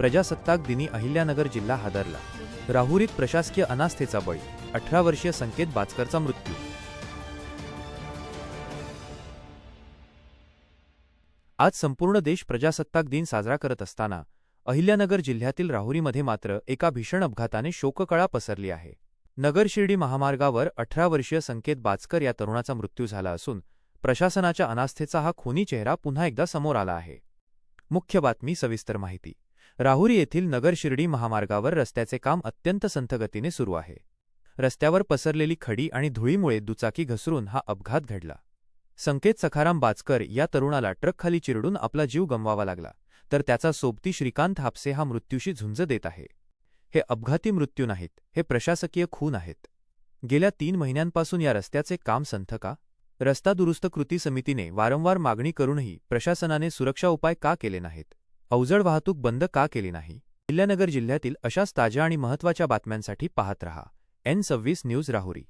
प्रजासत्ताक दिनी अहिल्यानगर जिल्हा हादरला. राहुरीत प्रशासकीय अनास्थेचा बळी, 18 वर्षीय संकेत बाचकरचा मृत्यू. आज संपूर्ण देश प्रजासत्ताक दिन साजरा करत असताना अहिल्यानगर जिल्ह्यातील राहुरीमध्ये मात्र एका भीषण अपघाताने शोककळा पसरली आहे. नगर शिर्डी महामार्गावर 18 वर्षीय संकेत बाचकर या तरुणाचा मृत्यू झाला असून प्रशासनाच्या अनास्थेचा हा खुनी चेहरा पुन्हा एकदा समोर आला आहे. मुख्य बातमी. सविस्तर माहिती. राहुरी येथील नगर शिर्डी महामार्गावर रस्त्याचे काम अत्यंत संथ गतीने सुरू आहे. रस्त्यावर पसरलेली खडी आणि धुळीमुळे दुचाकी घसरून हा अपघात घडला. संकेत सखाराम बाचकर या तरुणाला ट्रकखाली चिरडून आपला जीव गमवावा लागला, तर त्याचा सोबती श्रीकांत हापसे हा मृत्यूशी झुंज देत आहे. हे अपघाती मृत्यू नाहीत, हे प्रशासकीय खून आहेत. गेल्या 3 महिन्यांपासून या रस्त्याचे काम संथ का? रस्ता दुरुस्त कृती समितीने वारंवार मागणी करूनही प्रशासनाने सुरक्षा उपाय का केले नाहीत? अवजड वाहतूक बंद का केली नाही? अहिल्यानगर जिल्ह्यातील अशाच ताज्या आणि महत्त्वाच्या बातम्यांसाठी पाहत रहा N26 न्यूज राहुरी.